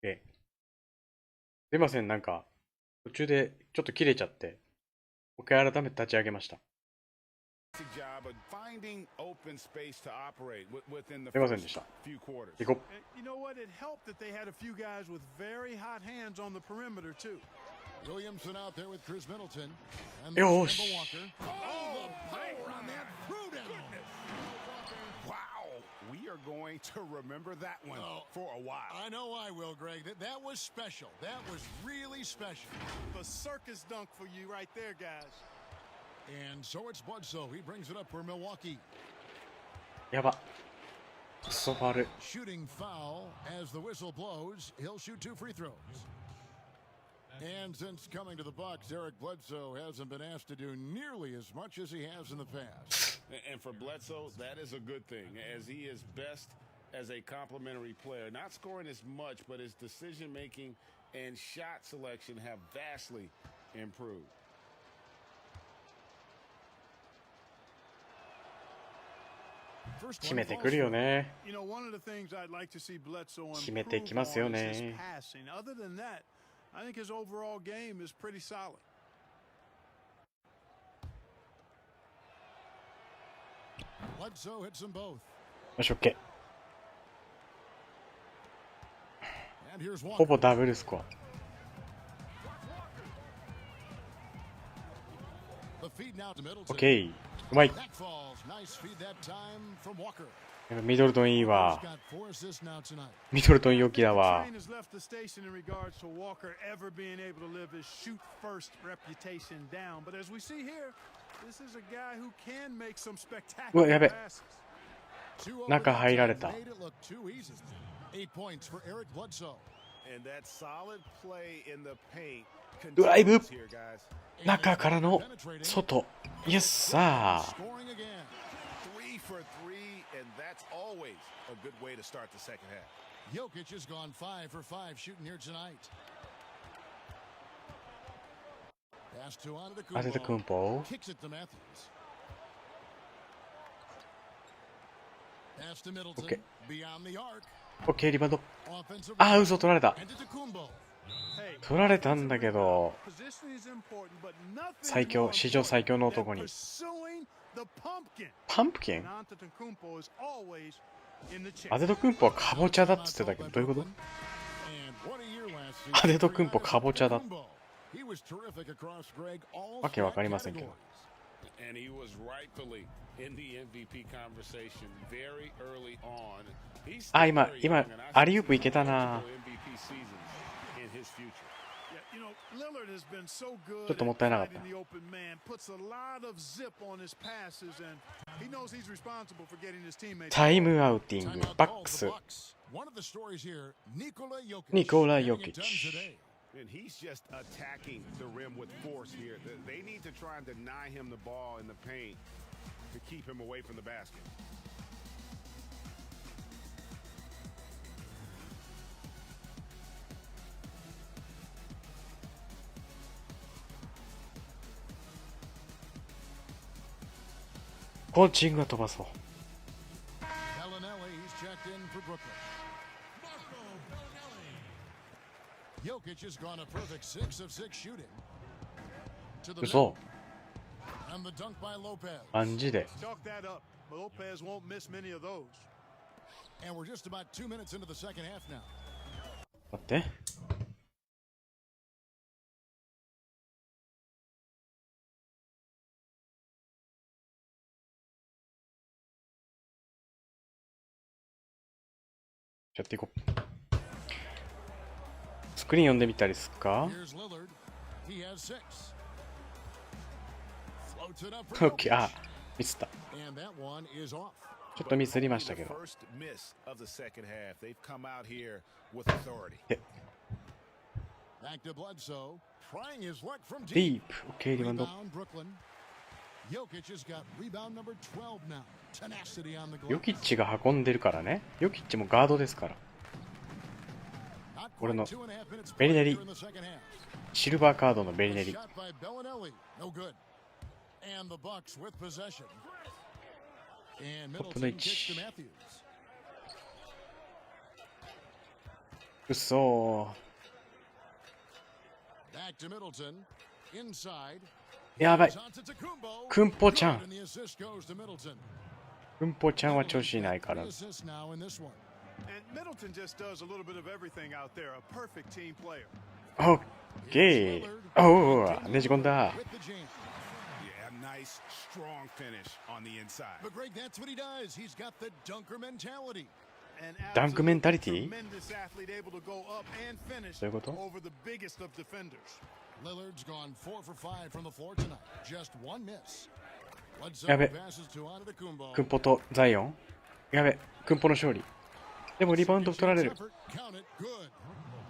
すいません、なんか、途中でちょっと切れちゃって、もう一回改めて立ち上げました。すいませんでした。行こう。よし。We are going to remember that one for a while. I know I will, Greg. That was special. That was really special. The circus dunk for you right there, guys. And so it's Bledsoe. He brings it up for Milwaukee. やば。ソファル。 Shooting foul as the whistle blows. He'll shoot 2 free throws. And since coming to the Bucks, Eric Bledsoe hasn't been asked to do nearly as much as he has in the past. And for Bledsoe, that is a good thing, as he is best as a complementary player. Not scoring as much, but his decision-making and shot selection have vastly improved. 決めてくるよね。決めてきますよね。I think his overall game is pretty solid. よし、OK。ほぼダブルスコア。OK。うまい。ミドルトンいいわ。ミドルトン良きだわ。うわ、やべ。中入られた。ドライブ。中からの外。イエスさあ。For 3, and that's always a good way to start the second half. Jokic has gone 5 for 5 shooting here tonight. Pass to Antetokounmpo. Kicks it to Matthews. Pass to Middleton. Okay. Beyond the arc. OK、リバウンド。あー、嘘取られた。取られたんだけど、最強、史上最強の男に。パンプキン？アデトクンポはカボチャだっつってたけど、どういうこと？アデトクンポカボチャだ。わけわかりませんけど。あ、今、アリウープいけたな。ちょっともったいなかった。タイムアウティング、バックス。ニコラ・ヨキッチ。And he's just attacking the rim with force here. They need to try and deny him the ball in the paint to keep him away from the basket. Coaching が飛ばそう。Jokic has gone a perfect 6 of 6 shooting.嘘。 And the dunk by Lopez. マジで。 Chalk that up. Lopez won't miss many of those. And we're just about 2 minutes into the second half now. 待って。やっていこう。スクリーン読んでみたりすっか？ OK、あ、ミスった。ちょっとミスりましたけど。ディープ、OK、リバウンド。ヨキッチが運んでるからね。ヨキッチもガードですから。俺のベリネリ、シルバーカードのベリネリ。トップの位置。うそBack to Middleton. Inside. ー。やばい。 Onto Tacumbo. くんぽちゃん。 And the assist goes to Middleton. くんぽちゃんは調子いないから。 Three assists now in this one. And Middleton just does a little bit of everything out there. A perfect team player. オッケー。おお、ねじ込んだ。 With the jam. Yeah, nice, strong finish on the inside. But Greg, that's what he does. He's got the dunker mentality. An ダンクメンタリティ tremendous athlete able to go up and finish どういうこと over the biggest of defenders. Lillard's gone 4 for 5 from the floor tonight. Just one miss. Bledsoe やべ。 passes to Antetokounmpo. くんぽとザイオン。やべ。くんぽの勝利。でもリバウンド取られる。 Effort, count it, good.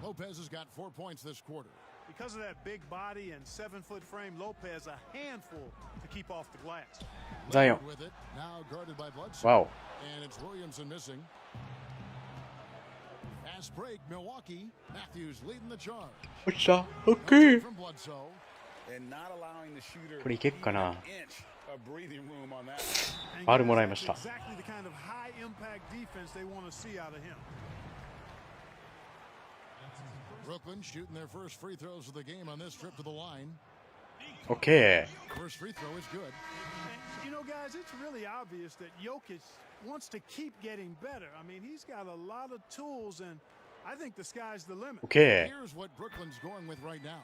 Lopez has got 4 points this quarter. Because of that big body and 7-foot frame, Lopez a handful to keep off the glass. ザイオン。 With it, now guarded by Bledsoe. わお。 And it's Williamson missing. Fast break, Milwaukee. Matthews leading the charge. 落ちた。オッケ No ー。 from Bledsoe. And not allowing the shooter これいけっかな。 an inch of breathing room on that. And ファウル guys, もらい that's ました。 exactly the kind of high impact defense they want to see out of him. Brooklyn shooting their first free throws of the game on this trip to the line. オッケ First free throw is good. And, you know, guys, it's really obvious that Jokic wants to keep getting better. I mean, he's got a lot of tools, and I think the sky's the ー。 limit. オッケ Here's what Brooklyn's going with right now.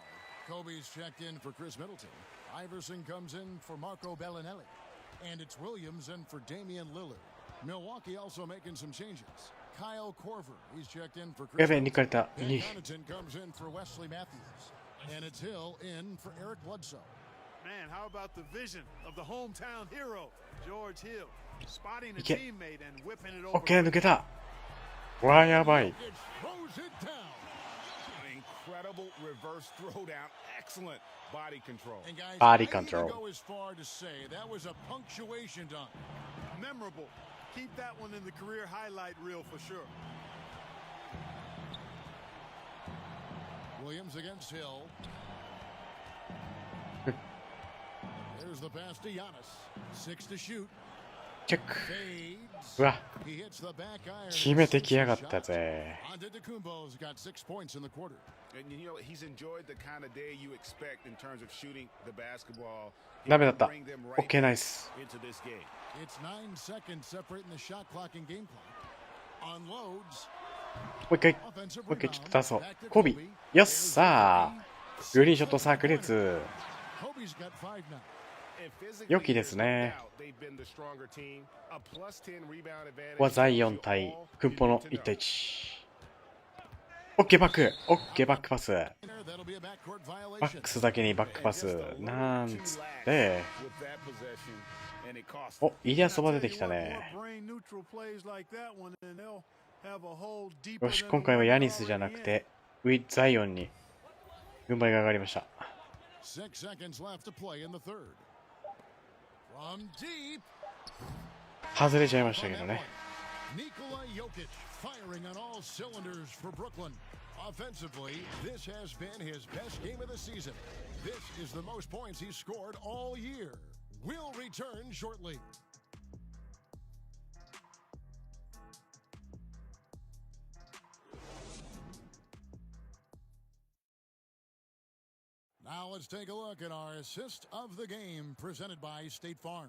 Kobe's checked in for Chris Middleton. Iverson comes in for Marco Bellinelli. And it's Williams in for Damian Lillard. Milwaukee also making some changes. Kyle Korver, he's checked in for ー。や Chris べえ、抜かれた。 And に。 Connaughton comes in for Wesley Matthews. And it's Hill in for Eric Bledsoe. Man, how about the vision of the hometown hero, George Hill, spotting a いけ。 teammate and whipping it オッ over. ケー、抜けた。わあ、やばい。 It throws it down. An incredible reverse throwdown. Excellent body control. And guys, Body I even control. go as far to say that was a punctuation dunk. Memorable. Keep that one in the career highlight reel for sure. Williams against Hill. There's the pass to Giannis. 6 to shoot. チェック。 Fades. うわ、 He hits the back iron. 決めてきやがったぜ。 Antetokounmpo's got 6 points in the quarter. And you know, he's enjoyed the kind of day you expect in terms of shooting the basketball. He ダメだった。 can bring them オ right ッケー、ナイス。 into this game. It's 9 seconds separating the shot clock and game clock. Unloads. もう一回、も Offensive う一回ちょっと rebound. 出そう Back to。コビ。 Kobe. よっさー。グリーンショット炸裂。 Kobe's got 5 now. And physically, 良きですね。 without doubt, they've been the stronger team. A plus 10 rebound advantage はザイオン対クンポの1対1。オッケーバック。オッケーバックパス。バ That'll be a backcourt ッ violation. クスだけにバックパス。なんつって。 with that possession, and it cost お、イリアソバ出 Tell て you きた what, ね。 more brain neutral plays like that one, and they'll have a hole deeper よし、 than 今回は the ヤ one ニスじゃ already なく in. て、ウィザイオンに軍配が上がりました。 6 seconds left to play in the third. From deep. 外れちゃいましたけどね。 Nikola Jokic firing on all cylinders for Brooklyn. Offensively, this has been his best game of the season. This is the most points he's scored all year. We'll return shortly. Now let's take a look at our assist of the game presented by State Farm.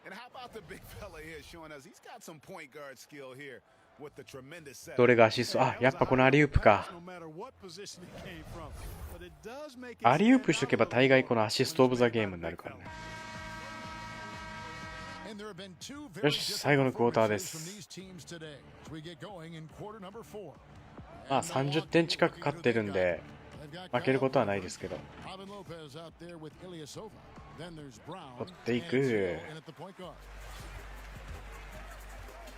And how about the big fella here showing us he's got some point guard skill here with the tremendous set. どれがアシスト？あ、やっぱこのアリウープか。 No matter what position he came from, but it does make it アリウープ stand しとけ out ば a 大 little 概この bit アシストオブザゲームになる when から it's ね。 And there have been two よ very し、最後のクォーターで different す。 from these teams today as we get going in quarter number 4. まあ30点近く勝ってるんで、負けることはないですけど。 Robin Lopez out there with Ilyasova. Then there's Brown 取ってい and く。 Hill in at the point guard.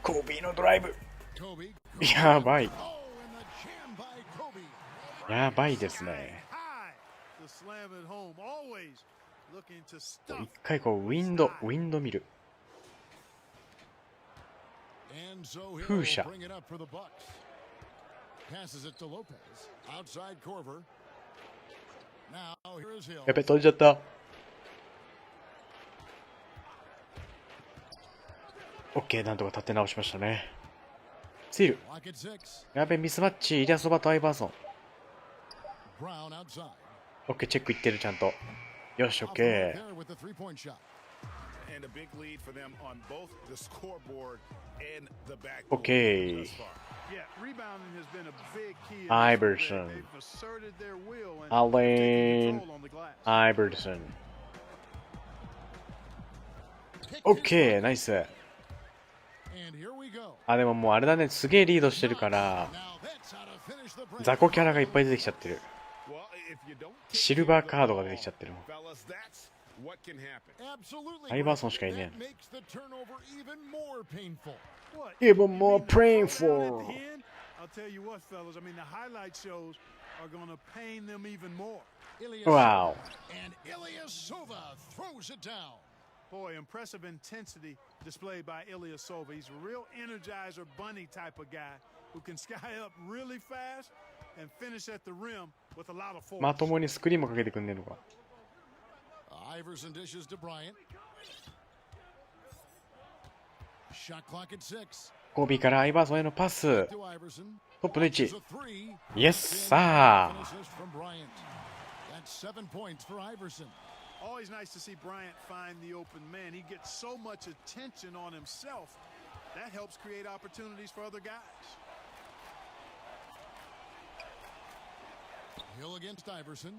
コービーのドライブ。 Kobe. やばい。 Oh, and the jam by Kobe. やばいですね。 high to slam it home, always looking to 一 stuff. 回こうウィンド見る。 And so he'll Who's shot? bring it up for the Bucks. Passes it to Lopez. Outside Korver. Now here is Hill. やべ、飛んじゃった。オッケー、なんとか立て直しましたね。スティール。やべ、ミスマッチ。イリアソバとアイバーソン。オッケー、チェックいってる、ちゃんと。よし、オッケー。オッケー。アイバーソン。アレン。アイバーソン。オッケー、ナイス。あ、でももうあれだね、すげえリードしてるから、雑魚キャラがいっぱい出てきちゃってる。シルバーカードが出てきちゃってるもん。アイバーソンしかいねえ。Even more painful. Wow. Boy, impressive intensity displayed by Ilyasova. He's a real energizer bunny type of guy who can sky up really fast and finish at the rim with a lot of force. まともにスクリーンもかけてくんねえのか。Iverson dishes to Bryant. Shot clock at 6. コービーからアイバーソンへのパス。トップの位置。イエスさあ。That's 7 points for Iverson. Always nice to see Bryant find the open man. He gets so much attention on himself. That helps create opportunities for other guys. Hill against Iverson.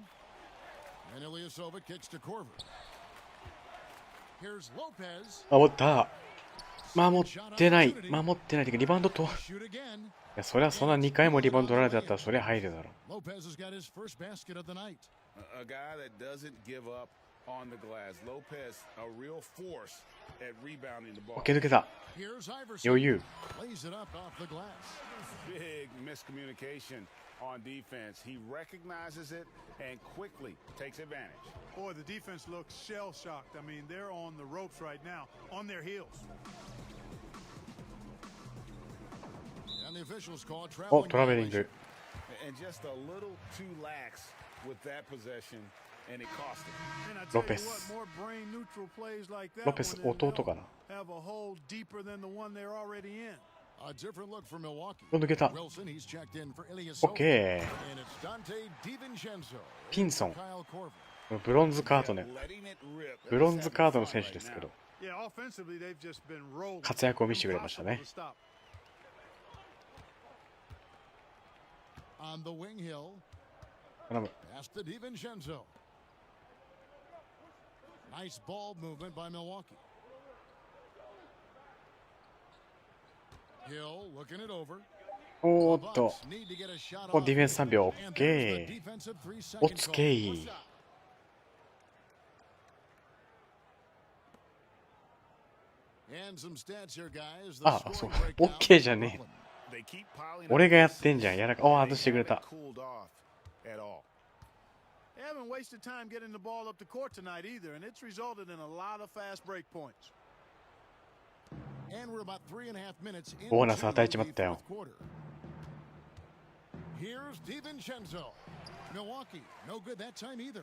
And Ilyasova kicks to Korver. Here's Lopez. 守った。守ってない。守ってない。てかリバウンドと。いや、そりゃそんな2回もリバウンド取られてたらそりゃ入るだろ。Lopez has got his first basket of the night. A guy that doesn't give up on the glass. Lopez, a real force at rebounding the ball. オッケー抜けた。余裕。Lays it up off the glass. Big miscommunication on defense. He recognizes it and quickly takes advantage. Boy, the defense looks shell-shocked. I mean, they're on the ropes right now, on their heels. And the officials call お、 traveling トラベリン violation. グ。 And just a little too lax with that possession, and it cost him. And I tell you Lopez. what, more brain-neutral plays like that ロペス、 one, and 弟かな。 they'll have a hole deeper than the one they're already in. A different look for Milwaukee. 抜けた。 Wilson, he's checked in for オッ Ilyasova. ケ And it's Dante DiVincenzo. ー。ピンソン。 Kyle Korver. ブロンズカードね。 Letting it rip. ブロンズカードの選手ですけど、 Yeah, offensively, they've just been rolling. 活躍を見せてくれましたね。 Impossible to stop. On the wing hill. 頼む。 Pass to DiVincenzo. Nice ball movement by Milwaukee. Hill looking it over. おーっと。 Bucks need to get a shot お、 off. ディフェンス3秒。オッ And ケ there's ー。 the defensive 3-second おつけ call. い。 And some stats here, guys. あ、 The そう。 scoring オ breakdown ッケーじゃね They keep piling え。 up 俺がやってんじゃん。 assists, やらか。お、 and 外してくれ they た。 haven't cooled off at all. They haven't wasted time getting the ball up the court tonight either, and it's resulted in a lot of fast break points. And we're about 3.5 minutes into ボーナス与え the ちまったよ。 fourth quarter. Here's DiVincenzo. Milwaukee, no good that time either.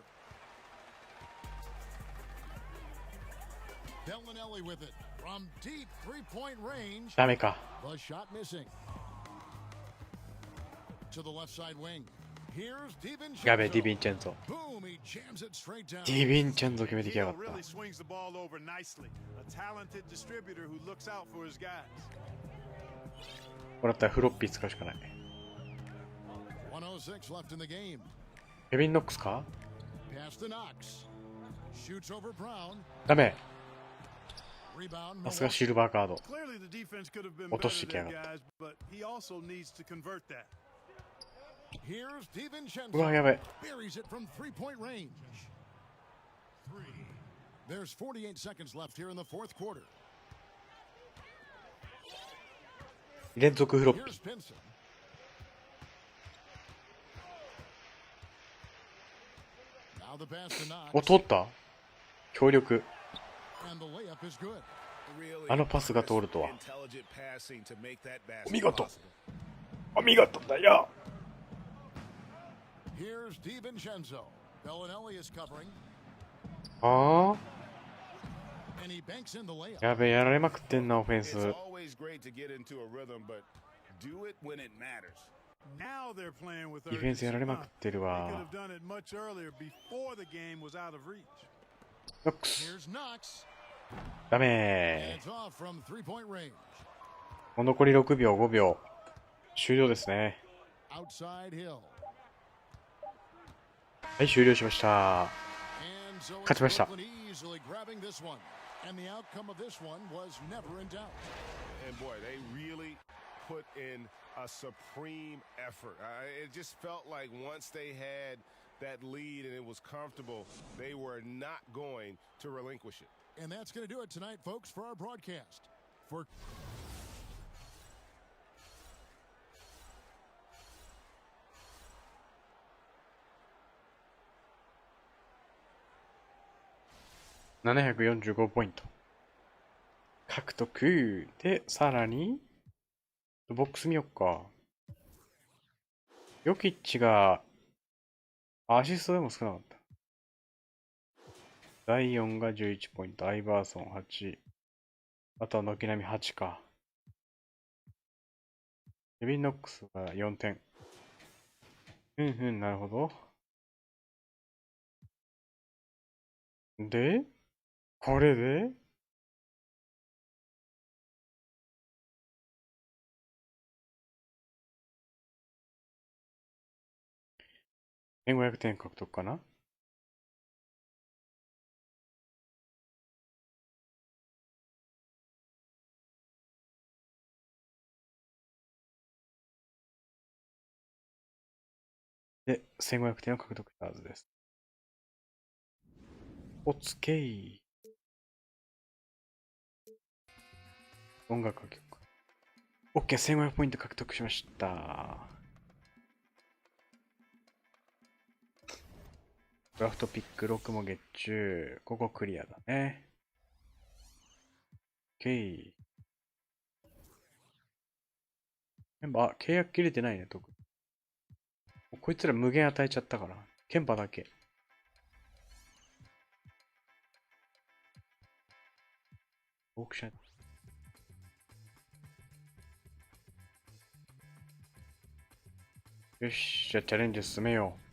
Bellinelli with it from deep three-point range. ダメか。 The shot missing. To the left side wing. Here's DiVincenzo. やべえ、ディヴィンチェンゾ。 Boom, he jams it straight down. ディヴィンチェンゾ決めてきやがっ Hill really swings the ball over nicely. A talented distributor who looks out for his guys. た。これだったらフロッピー使うしかない。 106 left in the game. ケビン・ノックスか。 Pass to Knox. Shoots over Brown. ダメ。 Rebound. さすがシルバーカード。 Clearly the defense could have been 落と better してきや there, がった。 guys, but he also needs to convert that. Here's うわ、 DiVincenzo. やべえ。 Buries it from three-point range. There's 48 seconds left here in the fourth quarter. 連続フロッピ Here's ー。 Pinson. Now the pass to Knox. お、通った。強力。 And the layup is good. あのパスが通るとは。 Intelligent passing to make that basket お見事。 possible. お見事だよ。 Here's DiVincenzo. Bellinelli is covering. あ And he banks in the layup. あ。やべえ、やられまくってんな、オフェンス。 It's always great to get into a rhythm, but do it when it matters. Now they're playing with ディフェンスやられまくってる They could わ。 have done it much earlier before the game was out of reach. ノックス Here's Knox. ダメ It's off from three-point range. ー。残り6秒5秒終了ですね。 Outside Hill. はい、終了しました。 And so 勝ちました。 Brooklyn easily grabbing this one. And the outcome of this one was never in doubt. And boy, they really put in a supreme effort. It just felt like once they had that lead and it was comfortable, they were not going to relinquish it. And that's going to do it tonight, folks, for our broadcast. For745ポイント獲得で、さらにボックス見よっか。ヨキッチがアシストでも少なかった。第4が11ポイント、アイバーソン8、あとは軒並み8か。ケビン・ノックスが4点。なるほど。で、これで1500点獲得かな。で、1500点を獲得したはずです。おつけい。音楽が曲。OK、1500ポイント獲得しました。ドラフトピック6も月中。ここクリアだね。OK。メンバー、契約切れてないね、特に。こいつら無限与えちゃったから。ケンパだけ。オークション。よし、じゃあチャレンジ進めよう。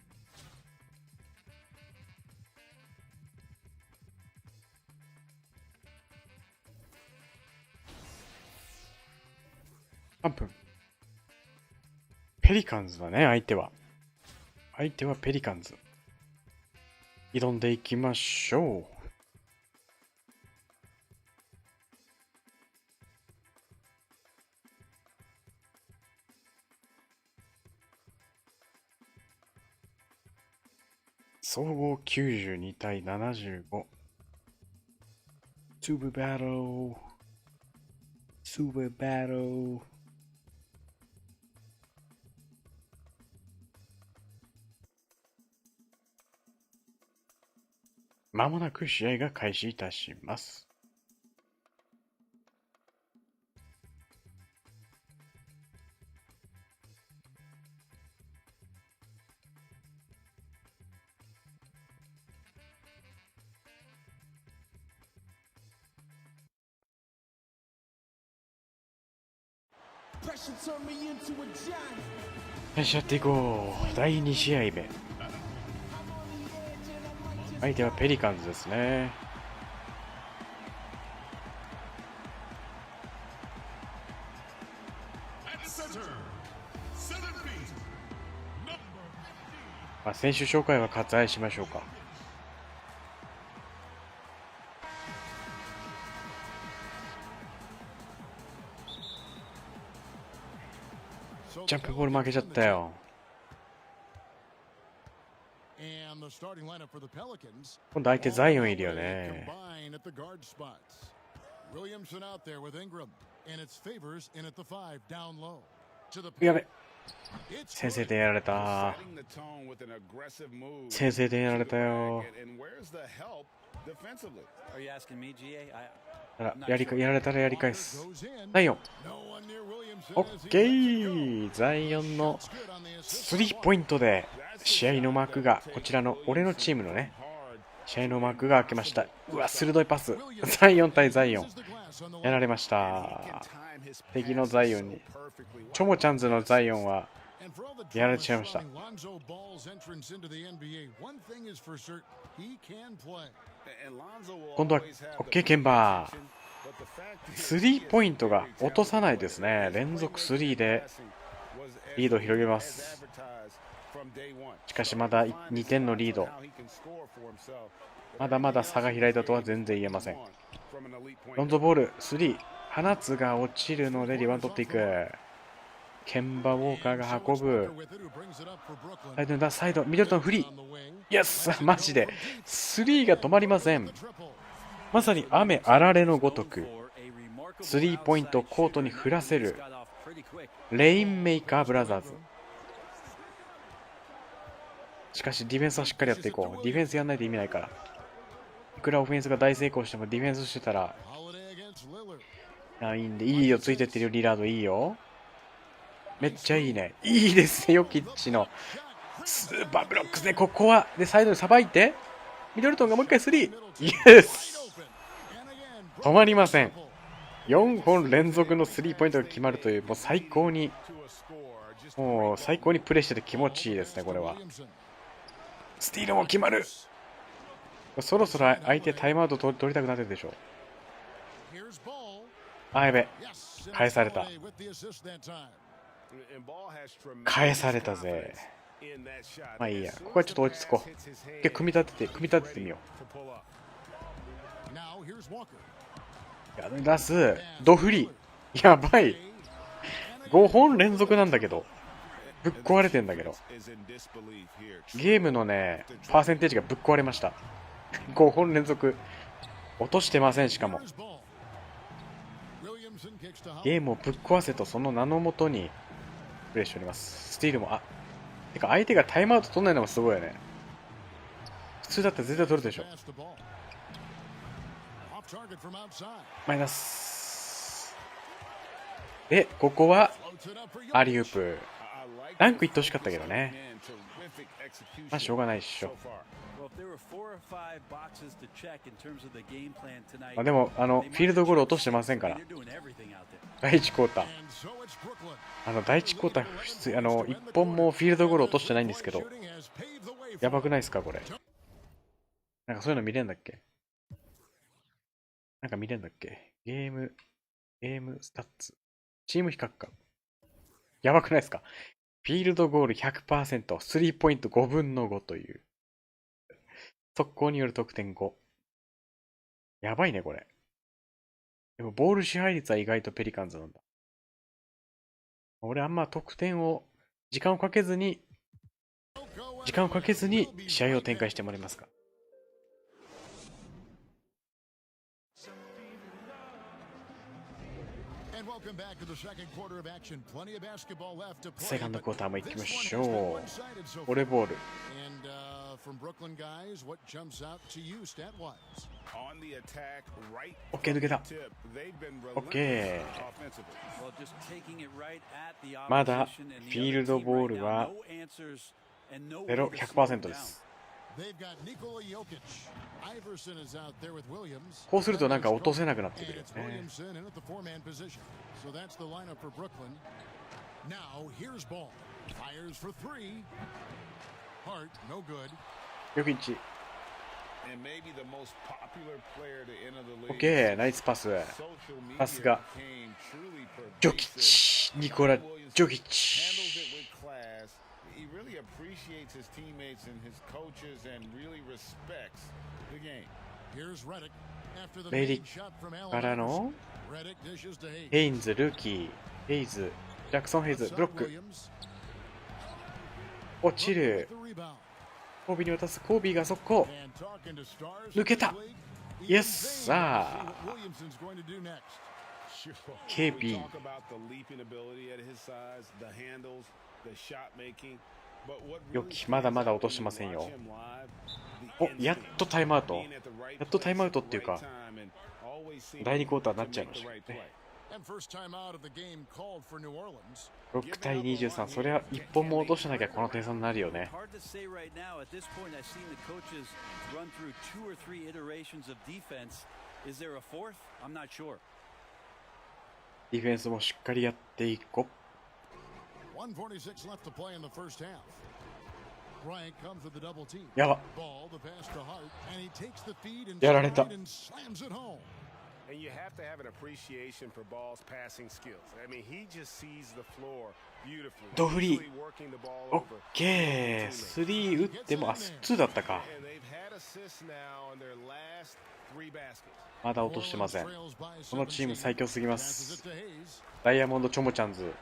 3分。ペリカンズだね、相手は。相手はペリカンズ。挑んでいきましょう。総合92対75。スーパーバトル。スーパーバトル。まもなく試合が開始いたします。よし、やっていこう。第2試合目。相手はペリカンズですね。まあ、選手紹介は割愛しましょうか。ジャンプボール負けちゃったよ。今度相手ザイオンいるよね。やべ。先制点やられた。先制点やられたよ。やられたらやり返す。ザイオン。オッケー。ザイオンのスリーポイントで試合の幕が、こちらの俺のチームのね、試合の幕が開けました。うわ、鋭いパス。ザイオン対ザイオン。やられました。敵のザイオンに。チョモちゃんズのザイオンはやられちゃいました。今度は OK ケンバー。スリーポイントが落とさないですね。連続スリーでリードを広げます。しかしまだ2点のリード。まだまだ差が開いたとは全然言えません。ロンゾボールスリー放つが落ちるのでリバウンド取っていく。ケンバ・ウォーカーが運ぶ。サイドミドルトンフリー。イエス、マジでスリーが止まりません。まさに雨あられのごとくスリーポイントをコートに降らせるレインメーカーブラザーズ。しかしディフェンスはしっかりやっていこう。ディフェンスやんないと意味ないから。いくらオフェンスが大成功してもディフェンスしてたらいいんで。いいよ、ついてってるよリラード。いいよ、めっちゃいいね。いいですね、ヨキッチのスーパーブロックスね。ここはでサイドにさばいてミドルトンがもう一回スリー。イエス、止まりません。4本連続のスリーポイントが決まるという、もう最高にプレーしてて気持ちいいですね。これはスティールも決まる。そろそろ相手タイムアウト取りたくなってるでしょ。あ、やべ、返された。返されたぜ。まあいいや、ここはちょっと落ち着こう。で、組み立ててみよう。や出すドフリー、やばい。5本連続なんだけど、ぶっ壊れてんだけど、ゲームのねパーセンテージがぶっ壊れました。5本連続落としてません。しかもゲームをぶっ壊せとその名のもとにプレーしております。スティールもてか相手がタイムアウト取んないのもすごいよね。普通だったら絶対取るでしょ。マイナスで、ここはアリウープ。ランクいってほしかったけどね。まあしょうがないっしょ。でもフィールドゴール落としてませんから。第1クォーター第1クォーター1本もフィールドゴール落としてないんですけど、やばくないですかこれ。なんかそういうの見れんだっけ。なんか見れんだっけ。ゲームスタッツチーム比較か。やばくないですか。フィールドゴール 100%、スリーポイント5分の5という。速攻による得点5。やばいね、これ。でも、ボール支配率は意外とペリカンズなんだ。俺、あんま得点を、時間をかけずに試合を展開してもらえますか。セカンドクォーターも行きましょう。ボレーボール。OK、抜けた。OK。まだフィールドボールは100% です。こうするとなんか落とせなくなってくるよね。ヨキッチ。OK、ナイスパス。パスがジョキッチ、ニコラ・ジョキッチ。He really appreciates his teammates and his coaches and really respects the game. Here's Redick after the レディ shot from からのヘインズ、ルーキー、ヘイズ、ジャクソン・ヘイズ、ブロック。落ちる。コービーに渡す。コービーが速攻。抜けた。イエス。さあ。KB。よき、まだまだ落としてませんよ。お、やっとタイムアウト。やっとタイムアウトっていうか、第2クォーターになっちゃいましたね。6対23、それは1本も落としてなきゃこの点差になるよね。ディフェンスもしっかりやっていこう。 146 left to play in the first half. Bryant comes with the double team. やば。 Ball, the pass to Hart, and he takes the feed and やられた。 slams it home. And you have to have an appreciation for Ball's passing skills. I mean, he just sees the floor beautifully. ドフリー。 Easily working the ball オッ over. ケー。3打っても、あ、2だったか。 And they've had assists now in their last 3 baskets. まだ落としてません。このチーム最強すぎます。ダイヤモンドチョモチャンズ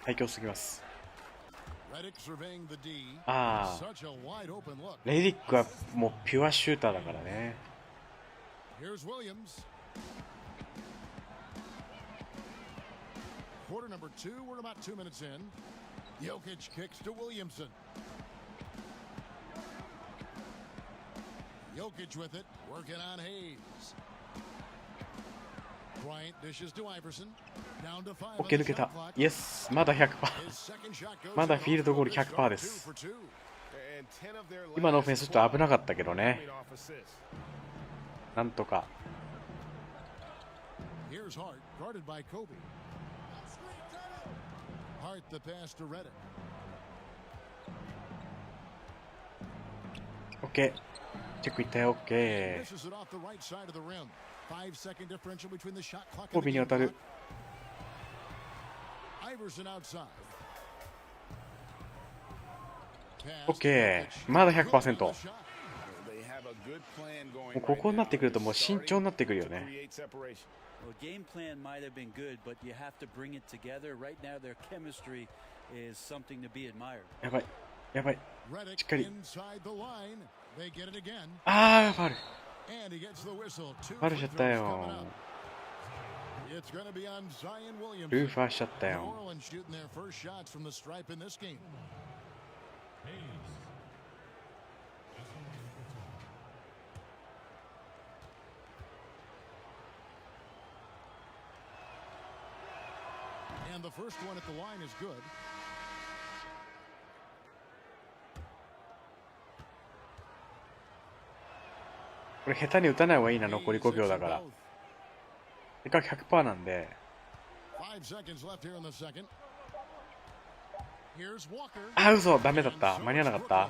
最強すぎます。ああ、レディックはもうピュアシューターだからね。Quarter number 2, we're about 2 minutes in. Jokic kicks to Williamson. Jokic with it, working on Hayes. Bryant dishes to Iverson. Down to 5. オッケー抜けた。イエス、まだ 100%。まだフィールドゴール 100% です。今のオフェンスちょっと危なかったけどね。なんとか。Here's Hart, guarded by Kobe. Hart the pass to Reddick. オッケー。チェックいったよ。オッケー。 Misses it off the right side of the rim. 5-second differential between the shot clock コ and ビ the に game 当たる。 clock. Iverson outside. オッケー。まだ 100%。もうここになってくるともう慎重になってくるよね。 Well, game plan might have been good, but you have to bring it together. Right now, their chemistry is something to be admired. やばい。やばい。しっかり。 Inside the line. They get it again. ああ、ファウル。 And he gets the whistle. ファウルしちゃったよ。 It's going to be on Zion Williamson. ルーファーしちゃったよ。 New Orleans shooting their first shots from the stripe in this game. And the first one at the line is good. これ下手に打たない方がいいな、残り5秒だから。せっかく 100% なんで。 5 seconds left here in the second. Here's Walker. あ、嘘、ダメだった。間に合わなかった。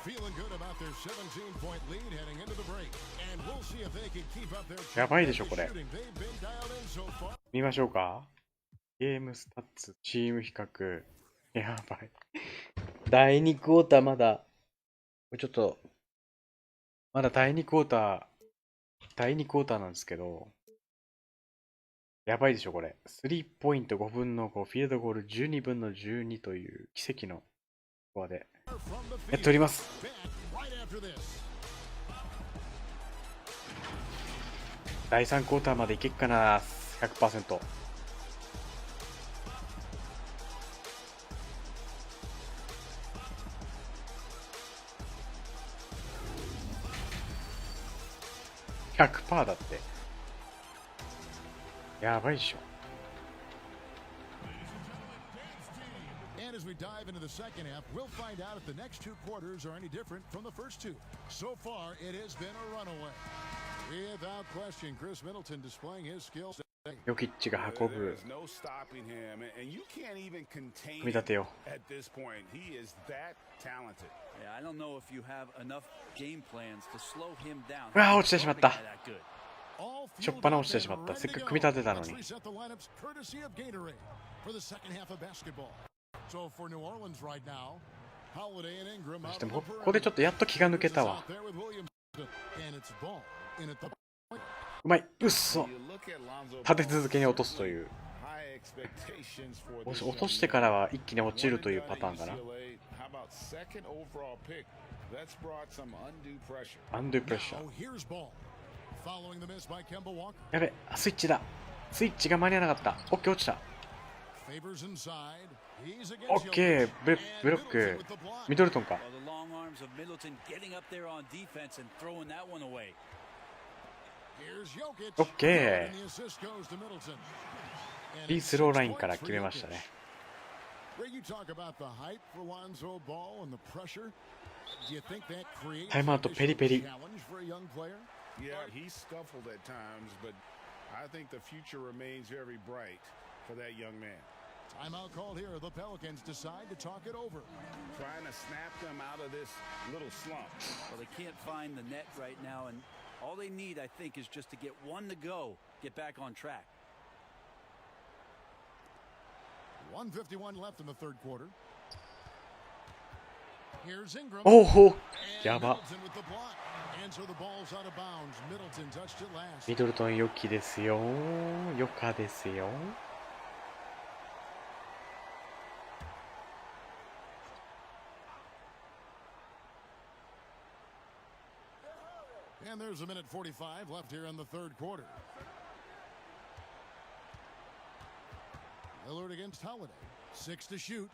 Feeling good about their 17-point lead heading into the break. And we'll see if they can keep up their やばいでしょ、これ。 shooting. They've been dialed in so far. 見ましょうか。ゲームスタッツ、チーム比較。やばい。第2クォーターまだ、ちょっと、まだ第2クォーターなんですけど、やばいでしょ、これ。3ポイント5分の5、フィールドゴール12分の12という奇跡のスコアでやっております。第3クォーターまでいけっかな、100%。100% だって。やばいっしょ。And as we dive into the second half, we'll find out if the next 2 quarters are any different from the first 2. So far, it has been a runaway. Without question, Chris Middleton displaying his skills. ヨキッチが運ぶ。 There's no stopping him, and you can't even contain 組み立てよ。 him at this point. He is that talented. Yeah, I don't know if you have enough game plans to slow him down. うわー、落ちてしまった。 That good. しょっぱな落ちてしまった。せっかく組み立てたのに。 Reset the lineups courtesy of Gatorade for the second half of basketball. So for New Orleans right now, Holiday and Ingram そ out して on も the うここでちょっとやっと気が抜けたわ。 perimeter. There with Williams. And it's ball in at the うまい。うっそ。 You look at Lonzo 立て続けに落とすという。 high expectations for this 落としてからは一気に落ちるというパターンかな。 How about second overall pick? That's brought some undue pressure. アンドゥプレッシャー。 Now here's ball. Following the miss by Kemba Walker. やべ、スイッチだ。スイッチが間に合わなかった。オッケー、落ちた。 Favors inside. He's against オッケー、ブロック。ミドルトンか。 Well, the long arms of Middleton getting up there on defense and throwing that one away. Here's Jokic. オッケ And the assist goes to Middleton. ー。 And フリー it's スローライン 6 から points 決 for めましたね。 Jokic. Ray, you talk about the hype for Lonzo Ball and the pressure. Do you think that creates タイムアウトペリペリ。 a challenge for a young player? Yeah, he scuffled at times, but I think the future remains very bright. for that young man. Timeout called here. The Pelicans decide to talk it over. Trying to snap them out of this little slump. Well, they can't find the net right now, and all they need, I think, is just to get one to go, get back on track. 1:51 left in the third quarter. Here's Ingram. おお、 And やば。 Middleton with the block. And so the ball's out of bounds. Middleton touched it last. ミドルトン良きですよ。良かですよ。And there's a minute 45 left here in the third quarter. Lillard against Holiday. 6 to shoot.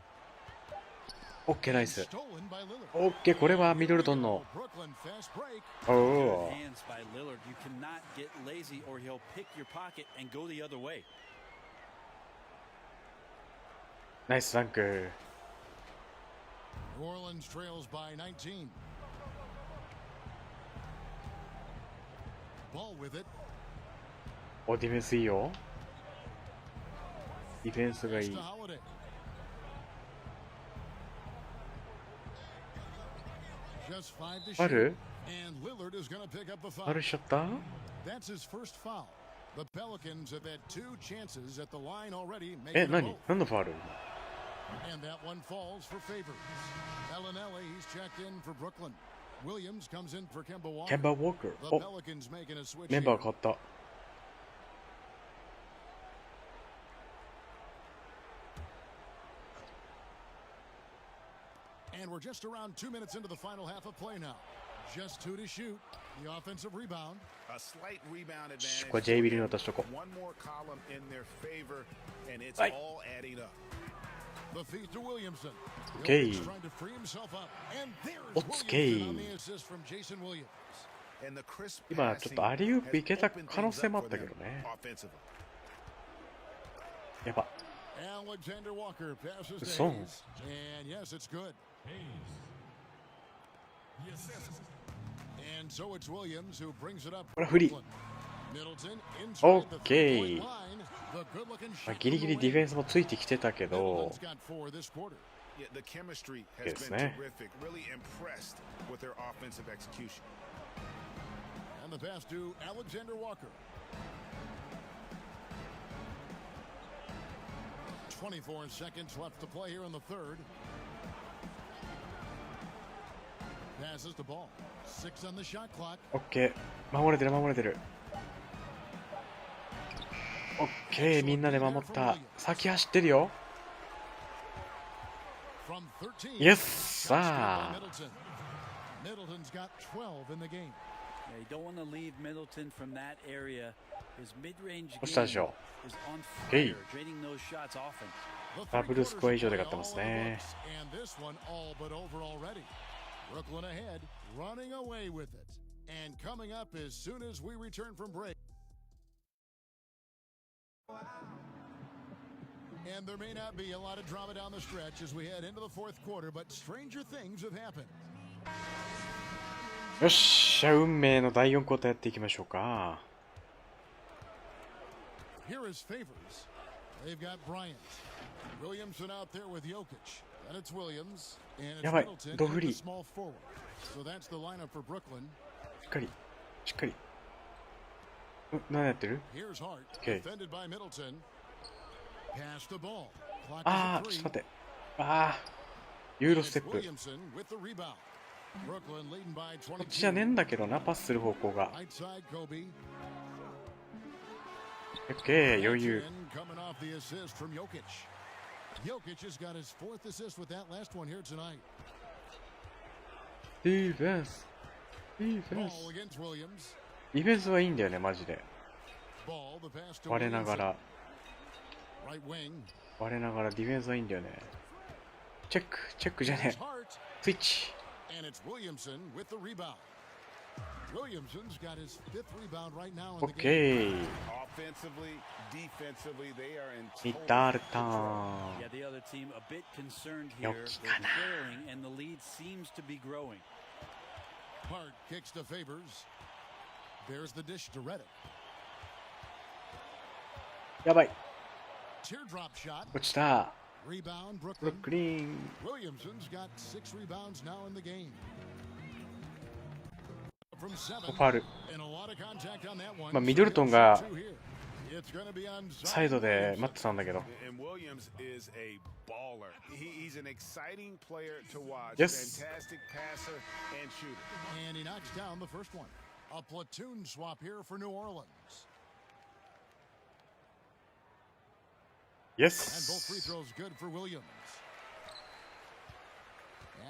オッケー、ナイス。 Stolen by Lillard. オッケー、これはミドルトンの。 Brooklyn fast break. おお。 Hands by Lillard. You cannot get lazy or he'll pick your pocket and go the other way. ナイスダンク。 New Orleans trails by 19. Ball with it. お、ディフェンスいいよ。ディフェンスがい Pass い to。Holiday. Just 5 to ファ shoot. ル And Lillard is going to pick up the ファ foul. ルしちゃった That's his first foul. The Pelicans have had 2 chances at the line already. え、 Making 何 them both. 何のファル And that one falls for Favors. Bellinelli, he's checked in for Brooklyn. Williams comes in for Kemba Walker. ケンバー・ウォーカー。 The お、 Pelicans making a switch メンバー here. 変わった。 And we're just around 2 minutes into the final half of play now. Just 2 to shoot. The offensive rebound. A slight rebound advantage. これ J ビルに渡しとこ One more column in their favor, and it's はい all adding up. The feed to Williamson. Okay. Jokic trying to free himself up. And there's Okay. Williamson on the assist from Jason Williams. And the crisp 今ちょっとアリウープいけた可能性もあったけどね。 offensively. やば。 Alexander Walker passes to Son. Hayes. And yes, it's good. And so it's Williams who brings it up. これはフリー。 Middleton inside the Okay. three-point line. The good-looking まあ shot ギリギリ from ディ the フェンスもついてきてたけど Middleton's got 4 this quarter. Yeah, the chemistry has Yes, been man. terrific. Really impressed with their offensive execution. And the pass to Alexander Walker. 24 seconds left to play here in the third. Passes the ball. 6 on the shot clock. オッケー。守れてる守れてる。オッケー、みんなで守った。先走ってるよ。 From 13. イエスさあ。 Middleton's got 12 in the game. Yeah, you don't want to leave Middleton from that area. His mid-range 押したで game しょ。 is on ゲイ fire, draining those shots often. ダブルスコア以上で勝ってますね。 And this one all but over already. Brooklyn ahead, running away with it. And coming up as soon as we return from break. And there may not be a lot of drama down the stretch as we head into the fourth quarter, but stranger things have happened. よっしゃ、運命の第4クォーターやっていきましょうか。 Here is Favors. They've got Bryant. Williamson out there with Jokic. And it's Williams. And it's やばい、 Middleton ド in フ the リー。 small forward. So that's the lineup for Brooklyn. しっかり、しっかり。何やってる Here's Hart. Okay. Defended by Middleton. Pass the ball. Clock ああ、 is ちょっ at と 3. 待って。ああ、ユーロ And ステ it's ップ。 Williamson with the rebound. Brooklyn leading by 22. こっちじゃねえんだけどな、パスする方向が。 Right side, Kobe. オッケー、余裕。 Coming off the assist from Jokic. Jokic has got his 4th assist with that last one here tonight. ディフェンス。ディフェン Ball ス。 against Williams. ディフェンスはいいんだよね、マジで。 Ball, the pass to 我なが Williamson. ら、 Right wing. 我ながらディフェンスはいいんだよね。チェック、チェックじゃね Here's Hart. え。スイッチ。 And it's Williamson with the rebound. Williamson's got his 5th rebound right now オ in ッ the ケ game. ー。 Offensively, defensively, they are in ミ total タールターン。 Yeah, the other team a bit concerned here. They're Yokiかな。 trailing, and the lead seems to be growing. Hart kicks to Favors. There's the dish to Reddick. やばい。Teardrop shot. 落ちた。 Rebound, ブロ Brooklyn. ックリーン。 Williamson's got 6 rebounds now in the game. From 7. ファウル。 And a lot of contact on that one. まあミドルトンが It's gonna be on サイドで待ってたんだけど。 And Williams is a baller. He's an exciting player to watch. Yes. Fantastic passer and shooter. And he knocks down the first one. A platoon swap here for New Orleans. And both free Yes. throws good for Williams.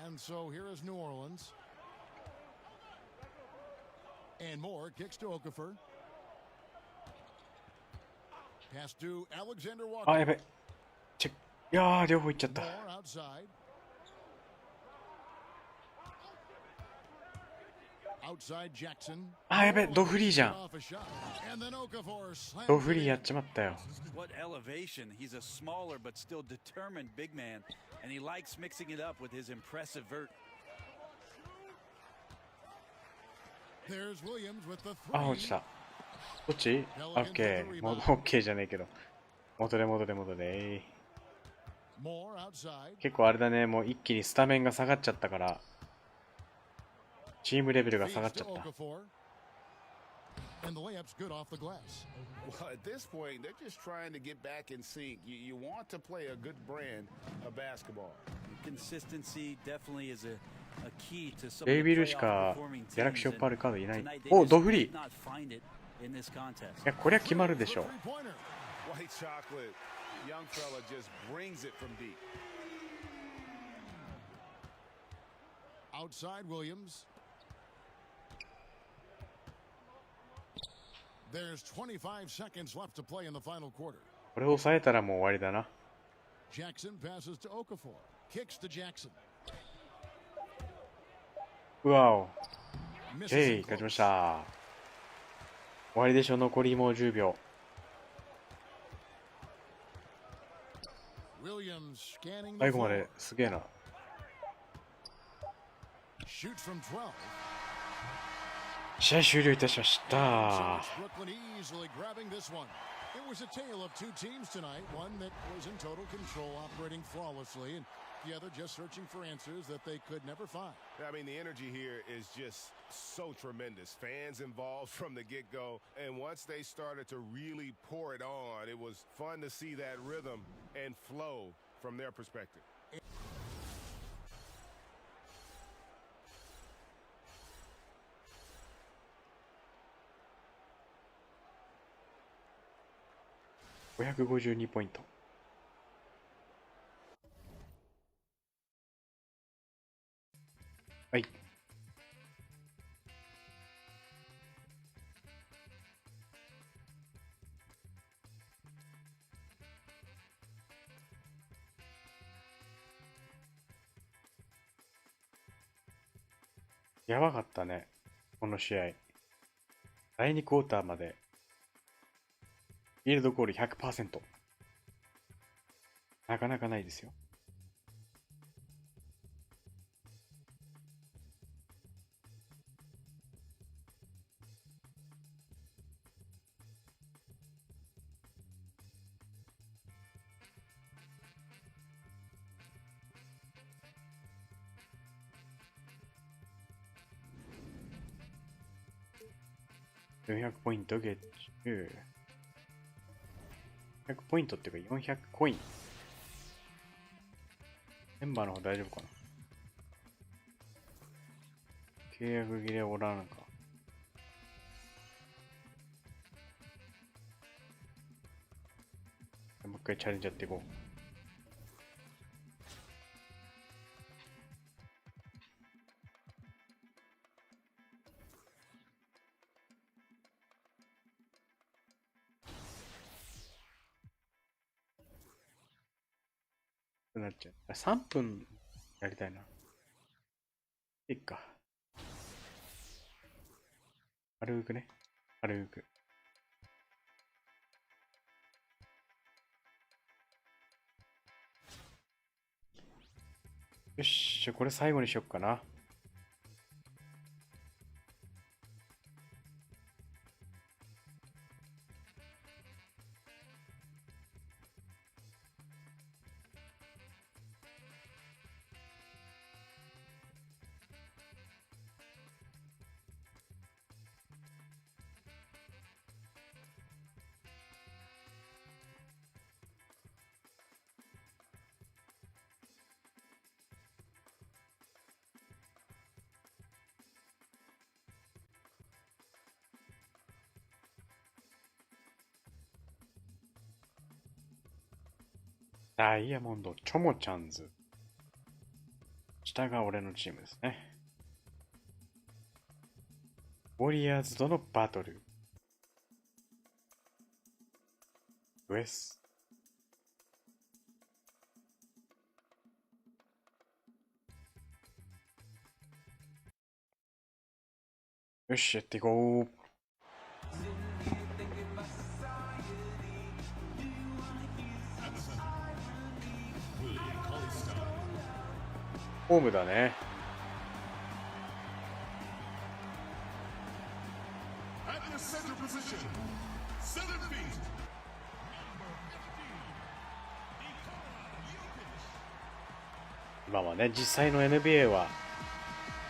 And so here is New Orleans. And Moore kicks to Okafor. Pass to Alexander あ、や Walker. べ。チェック。いやー、両方いっちゃった。 Moore outside. Outside Jackson. あ、やべ。ドフリーじゃん。 Off a shot. And then Okafor slams ドフ it リーや in. っちまったよ。 What elevation. He's a smaller but still determined big man, and he likes mixing it up with his impressive vert. There's Williams with the あ、落ち three. た。どっち？オッケー。オッケーじゃねえけど。元で元で元で。 Moore outside. 結構あれだね。もう一気にスタメンが下がっちゃったから。チームレベルが下がっ Feeds ちゃ to った。 Okafor. And the layup's good off the glass. Well, at this point, they're just trying to get back in sync. You want to play a good brand of basketball. Consistency definitely is a key to some ベイ of ビ the ルし playoff か performing ギャラク teams. シーオッパールカードいない。 Tonight they お、 just ドフリ did ー。い not find it in this contest. や、こりゃ決まるでしょ。 Three-pointer. White chocolate, young fella just brings it from deep. Outside Williams. There's 25 seconds left to play in the final quarter. これを抑えたらもう終わりだな。 Jackson passes to Okafor. Kicks to Jackson. うわお。 Misses ジェイ、 him 勝ちま close. した。終わりでしょ。残りもう10秒。 Williams scanning the 最後ま floor. ですげえな。 Shoots from 12. 試合終了いたしまし So た。 it's Brooklyn easily grabbing this one. It was a tale of two teams tonight. One that was in total control, operating flawlessly, and the other just searching for answers that they could never find. I mean, the energy here is just so tremendous. Fans involved from the get-go, and once they started to really pour it on, it was fun to see that rhythm and flow from their perspective.552ポイント。はい。やばかったね、この試合。第2クォーターまで、フィールドゴール 100%。なかなかないですよ。400ポイントゲッチュ。100ポイントっていうか400コイン。メンバーの方大丈夫かな。契約切れおらんのか。もう一回チャレンジやっていこう。なっちゃう。あ、3分やりたいな。いいか。軽くね。軽く。よし、じゃあこれ最後にしよっかな。ダイヤモンド、チョモちゃんズ。下が俺のチームですね。ウォリアーズとのバトル。ウエス。よし、やっていこう。ホームだね。今はね、実際の NBA は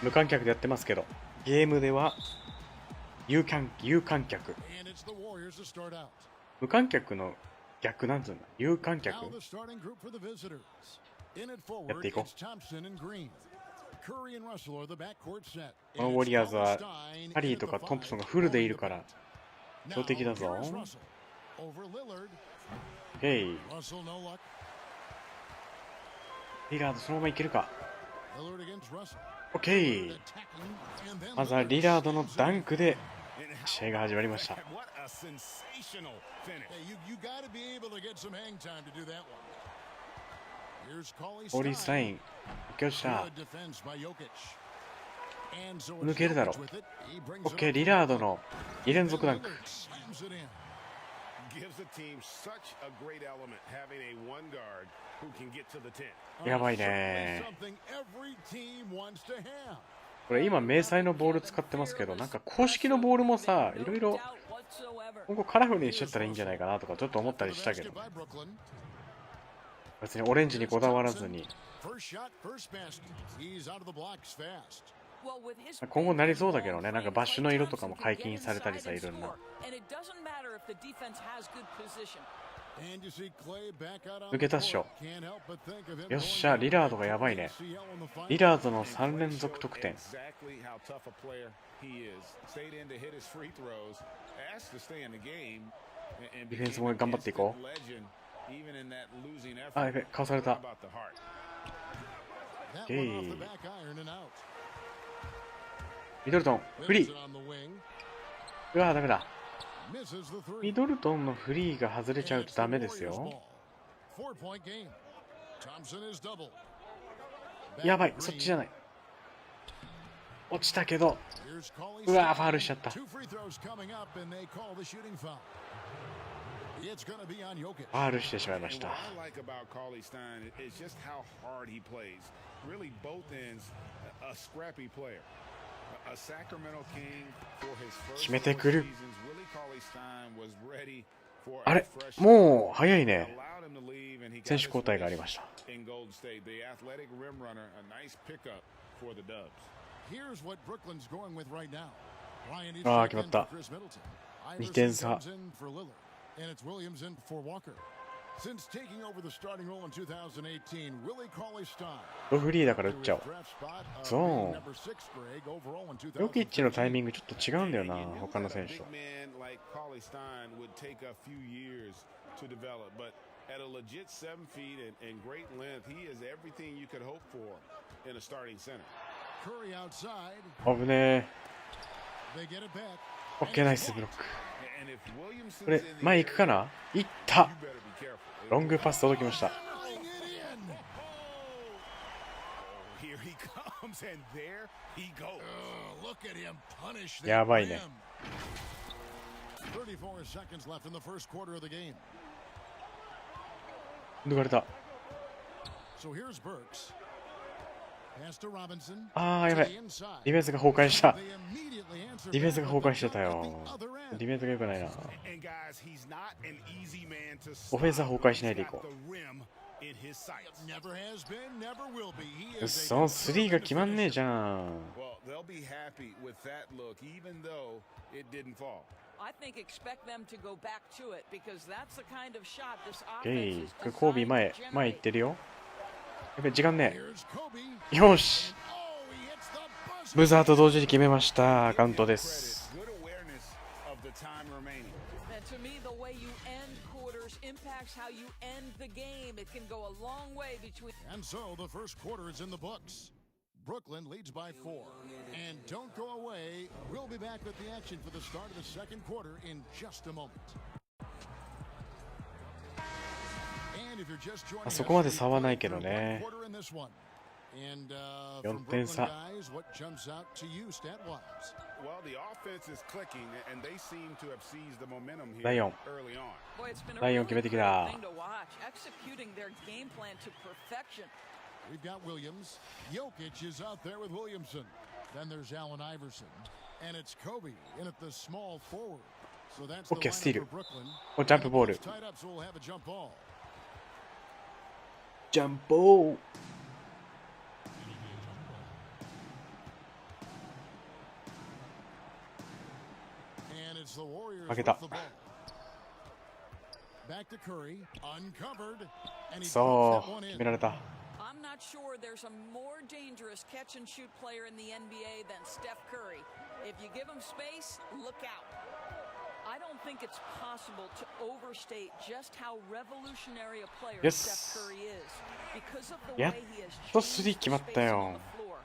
無観客でやってますけど、ゲームでは有観客。無観客の逆なんつうんだ。有観客。やっていこう。このウォリアーズはハリーとかトンプソンがフルでいるから強敵だぞ。ヘイ。リラードそのままいけるか。オッケー。まずはリラードのダンクで試合が始まりました。オーリースライン受け落ちた。抜けるだろう。オッケー。リラードの2連続ダンク。やばいね。これ今明細のボール使ってますけど、なんか公式のボールもさ、いろいろ今後カラフルにしちゃったらいいんじゃないかなとかちょっと思ったりしたけど、別にオレンジにこだわらずに今後なりそうだけどね。なんかバッシュの色とかも解禁されたりさ、いろんな。抜けたっしょ。よっしゃ、リラードがやばいね。リラードの3連続得点。ディフェンスも頑張っていこう。あ、やべ、かわされた。ミドルトン、フリー。うわ、ダメだ。ミドルトンのフリーが外れちゃうとダメですよ。やばい、そっちじゃない。落ちたけど、うわ、ファウルしちゃった。ファウルしてしまいました。決めてくる。あれ、もう早いね。選手交代がありました。ああ、決まった。2点差。フリーだから打っちゃおう。ゾーン。ヨキッチのタイミングちょっと違うんだよな、他の選手と。危ねえ。オッケー、ナイスブロック。これ前行くかな。行った。ロングパス届きました。やばいね。抜かれた。ああ、やばい。ディフェンスが崩壊した。ディフェンスが崩壊してたよ。ディフェンスが良くないな。オフェンスは崩壊しないでいこう。うっそ、スリーが決まんねえじゃん。コービー前行ってるよ。やべ、時間ねえ。よし、ブザーと同時に決めました。カウントです。impacts how you end the game. It can go a long way between. And so the first quarter is in the books. Brooklyn leads by 4. And don't go away. We'll be back with the action for the start of the second quarter in just a moment. And if you're just joining us, そこまで差はないけどね。 And 4 from 点 Brooklyn 差。 guys, what jumps out to you stat-wise? Well, the offense is clicking, and they seem to have seized the momentum here 第4 early on. Boy, it's been a 第4 really 決めてき cool た。 thing to watch. Executing their game plan to perfection. We've got Williams. Jokic is out there with Williamson. Then there's Allen Iverson. And it's Kobe in at the small forward. So that's the OK、スティー lineup ル for。Brooklyn. お、ジャンプボール。 Tied up, so we'll have a jump ball. ジャンプボール。And it's the Warriors 負け with た。 the ball. Back to Curry. Uncovered. And he そ puts that う、 one 決 in. められた。 I'm not sure there's a more dangerous catch and shoot player in the NBA than Steph Curry. If you give him space, look out. I don't think it's possible to overstate just how revolutionary a player Yes. Steph Curry is because of the やっ way he has と changed スリー決まった spacing よ on the floor.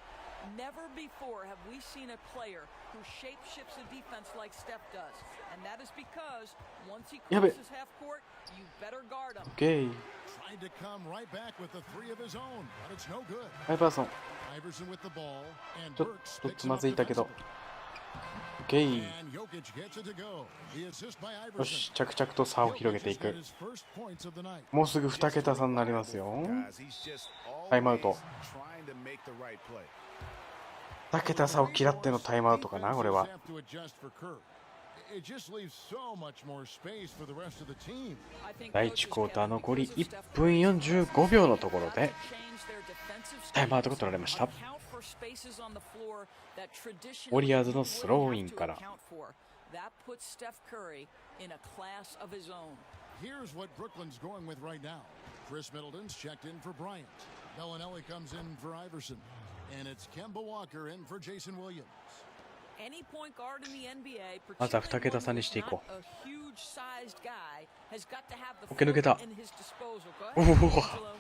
Never before have we seen a player who shapeshifts a defense like Steph does. And that is because once he やべ。 crosses half court, you better guard him. OK。 Tried to come right back with the 3 of his own, but it's no good. アイバーソン。 Iverson with the ball, and ちょっ Burks と picks つ him ま up ずいたけど。 defensively. OK。 And Jokic gets it to go. The assist by よ Iverson. し、着々と差を広げてい Jokic has got く。 his first points of the night. もうすぐ2桁差になりますよ。 Guys, he's just タイムアウ always ト。 trying to make the right play. 2桁差を嫌ってのタイムアウトかな、これは。 Defenses have to adjust for Curry. It just leaves so much more space for the rest of the team. I think 第 coaches 1クォーター Kevin, 残り because of 1 Steph 分 Curry, 45秒のところ have で to change their defensive タイムアウトが stance, 取られました。 account for spaces on the floor that traditionally ウォリアーズの you スロー wouldn't イン have to から。 account for. That puts Steph Curry in a class of his own. Here's what Brooklyn's going with right now. Chris Middleton's checked in for Bryant. Bellinelli comes in for Iverson. And it's Kemba Walker in for Jason Williams. Any point guard in the NBA, まずは2 particularly 桁 one 差に who's していこ not a huge-sized guy, has got to have the う。OK、抜け floor た。 in his disposal. Go お ahead, お。 Angelo.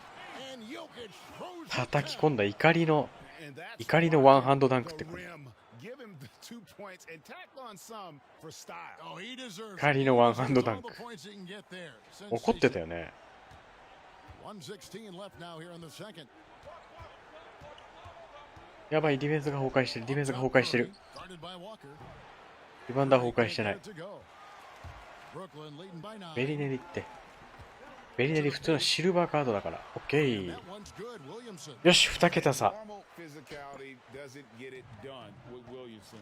And Jokic throws it 叩き back. 込んだ怒りの And that's 怒りのワンハンドダンクっ the てこれ。 rim. Give him the 2 points and tack on some for style. Oh, he deserves it. 怒りのワンハンドダン All ク。 the points he can get there. 怒ってたよね。 1:16 left now here in the second. やばい、ディフェンスが崩壊してる。ディフェンスが崩壊してる。 Guarded by Walker. リバウンダー崩壊してない To go. Brooklyn leading by 9. ベリネリって。ベリネリ普通のシルバーカードだから。OK。 That one's good. Williamson. よし、2桁差。 Normal physicality doesn't get it done with Williamson.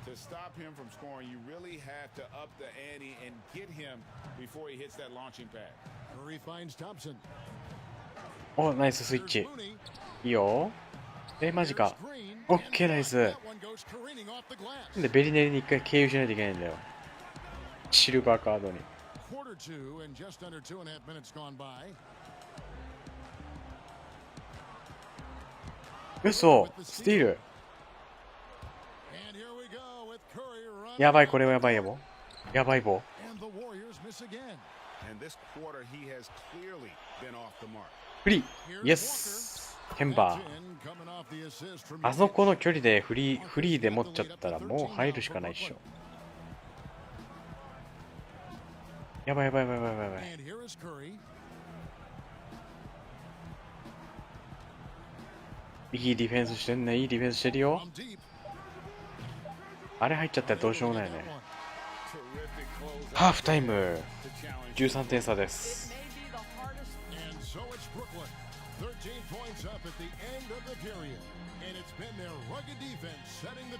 To stop him from scoring, you really have to up the ante and get him before he hits that launching pad. Curry finds Thompson. お、ナイススイッ There's チ。 Mooney. いいよ。マジ There's か。 Green. OK、ナイ And ス。 that one goes careening off the glass. なんでベリネリに一回経由しないといけないんだよ。シルバーカードに。Quarter 2 and just under 2.5 minutes gone by. 嘘、スティール。 And here we go with Curry running. やばい、これはやばいやぼ。やばいぼ。 And the Warriors miss again. And this quarter, he has clearly been off the mark. フリー。 Here's イエス。ケンバ That's ー。 in, coming off the assist from あそこの距離でフリーで持っちゃったらもう入るしかないっしょ。やばいやばいやばいやばいやばい。 And here is Curry. いいディフェンスしてんね。いいディフェンスしてるよ。 From deep. あれ入っちゃったらどうしようもないね。 That one. Terrific close ハーフタイム。 to challenge. 13点差です。 It may be the hardest. And so it's Brooklyn. 13 points up at the end of the period. And it's been their rugged defense setting the...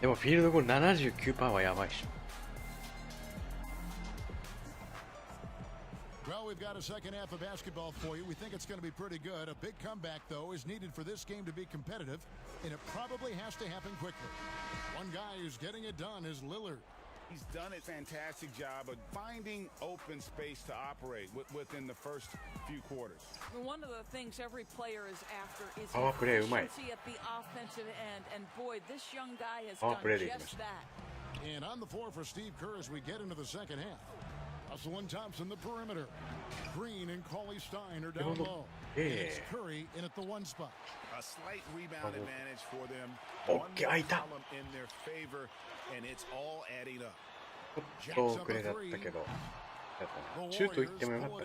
でもフィールドゴール 79% はやばいっしょ。 Well, we've got a second half of basketball for you. We think it's going to be pretty good. A big comeback, though, is needed for this game to be competitive, and it probably has to happen quickly. One guy who's getting it done is Lillard. He's done a fantastic job of finding open space to operate within the first few quarters. One of the things every player is after is パワープレーうまい。 efficiency at the offensive end, and boy, this young guy has パワー done プレーでいきまし just た。 that. And on the floor for Steve Kerr as we get into the second half. Hustle and Thompson, the perimeter. Green and Cauley Stein are down low. And it's Curry in at the one spot. A slight rebound advantage for them. オ One ッケー、 more 開いた。 column in their favor, and it's all adding up. ちょっと遅れだったけど、シュート行ってもよかった。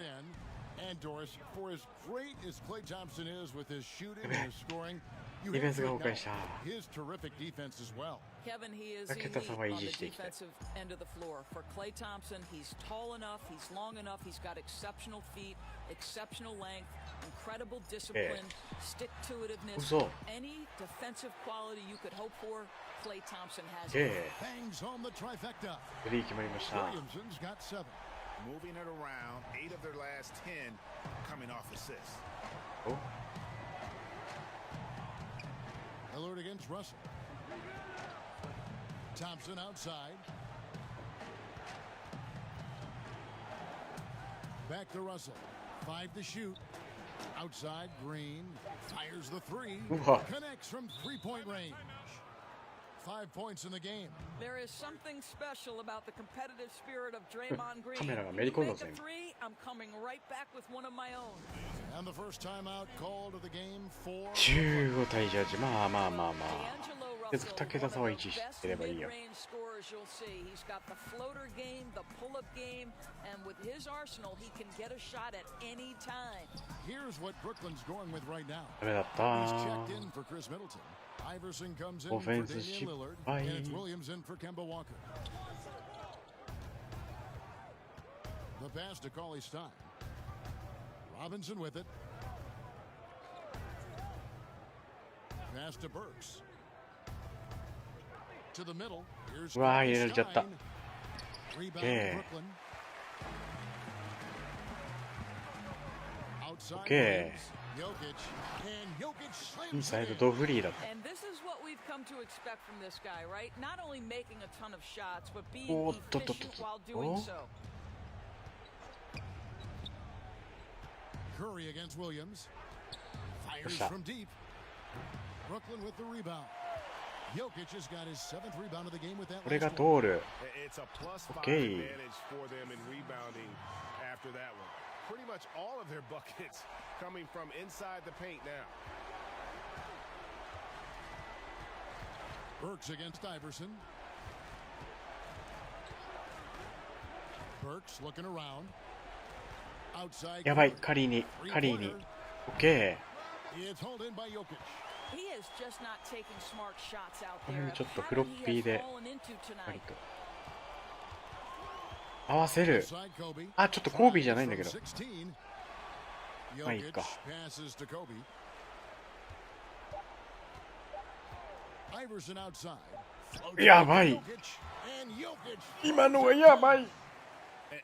And Doris, for as great as Klay Thompson is with his shooting and his scoring, you ディフェン have ス to が崩壊 acknowledge した。 his terrific defense as well. Kevin, he is 竹 elite 田さんは維 on 持 the していきたい。 defensive end of the floor. For Klay Thompson, he's tall enough, he's long enough, he's got exceptional feet, exceptional length, incredible discipline, stick-to-itiveness. 嘘。 Any defensive quality you could hope for, Klay Thompson has え Bangs home the trifecta. スリー決まりました。 Williamson's got 7. Moving it around, 8 of their last 10 coming off assists. お Lillard against Russell. Thompson outside. Back to Russell. 5 to shoot. Outside, Green fires the three. Wow. Connects from three-point range. 5 points in the game. There is something special about the competitive spirit of Draymond Green. カメラがめ You り込んだ make ぞ a 今。 three, I'm coming right back with one of my own. And the first timeout called of the game for 15対18。まあまあまあまあ。 D'Angelo 別 Russell, に竹田 one さんは of 維 the 持し best てればいいよ。 mid-range scorers you'll see. He's got the floater game, the pull-up game, and with his arsenal, he can get a shot at any time. Here's what Brooklyn's going with right now. ダメだっ He's た。 checked in for Chris Middleton. Iverson comes in for Offense Damian Lillard,失敗。 and it's Williams in for Kemba Walker. The pass to Cauley Stein. Robinson with it. Pass to Burks. To the middle. Here's うわー、 Cauley 入れられちゃった。 Stein. Rebound Okay. Brooklyn. Outside Okay. Williams. Jokic. And Jokic イン slams サイ it ド in. ドフリーだった。 And this is what we've come to expect from this guy, right? Not only making a ton of shots, but being おっとっとっと efficient while doing お so. Curry against Williams. Fires shot. from deep. Brooklyn with the rebound. Jokic has got his 7th rebound of the game with that これが last one. 通る。 It's a +5 Okay. advantage for them in rebounding after that one. Pretty much all of their buckets coming from inside the paint now. Burks against Iverson. Burks looking around. Outside. やばい、 Curry. カリーに、カリーに。オッケ It's hauled in by Jokic. He is just not taking smart shots out これ there. もちょっとフロッ Habit ピ he ー has で fallen into 割 tonight. と合わせる。 Outside Kobe. あ、ちょっとコービーじゃないんだけど。 From 16. まあいい Jokic か。 passes to Kobe. Iverson outside. Floats やばい。 Jokic. And Jokic. 今のはやばい。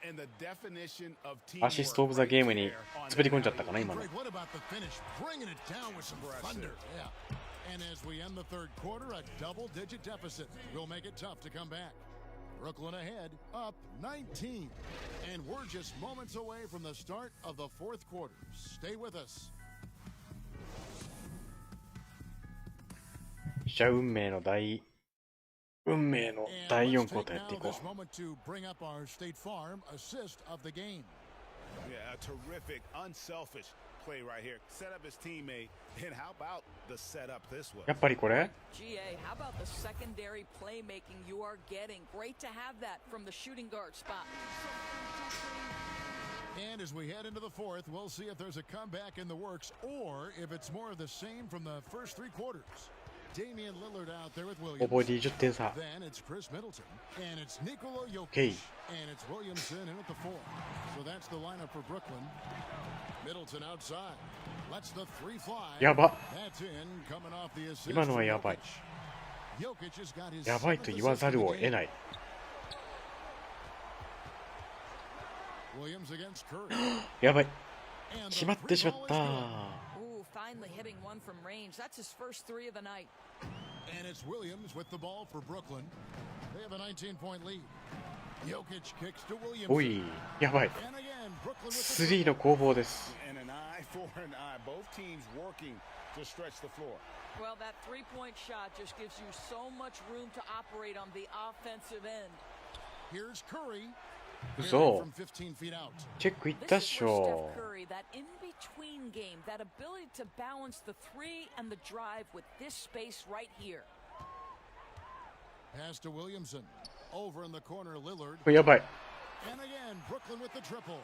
And the definition of teamwork アシストオブザゲームに滑り込んじゃったかな、今の。 Greg, what about the finish? Bringing it down with some thunder. Yeah. And as we end the third quarter, a double-digit deficit will make it tough to come back. Brooklyn ahead, up 19. And we're just moments away from the start of the fourth quarter. Stay with us. じゃあ運命の第4 And クォー let's ター take やってい now こ this moment to bring up our State Farm assist of the game. Yeah, a terrific, unselfish play right here. Set up his teammate. And how about the setup this way? う。やっぱりこれ GA, how about the secondary playmaking you are getting? Great to have that from the shooting guard spot. And as we head into the fourth, we'll see if there's a comeback in the works or if it's more of the same from the first 3 quarters. Damian Lillard out there with オ Williams. ボディ10点差。 Then it's Chris Middleton, and it's Nikola Jokic, Okay. and it's Williamson in at the 4. So that's the lineup for Brooklyn. Middleton outside, lets the 3 fly. やば。 That's in, coming off the assist. 今のは from やばい。 Jokic has got his やばいと言わざるを得ない。 Williams against Curry. やばい。 And 決 the まってしま free っ ball た is good. Ooh, finally hitting one from range. That's his first 3 of the night. And it's Williams with the ball for Brooklyn. They have a 19-point lead. Jokic kicks to お Williamson. い、やばい。 And again, Brooklyn with the スリーの攻防です。 And an eye for an eye. Both teams working to stretch the floor. Well, that three-point shot just gives you so much room to operate on the offensive end. Here's Curry. 嘘 From 15 feet out. チェックいったっ This is し where ょ Steph Curry, that in-between game, that ability to balance the three and the drive with this space right here. Pass to Williamson. Over in the corner, Lillard. これやばい。 And again, Brooklyn with the triple.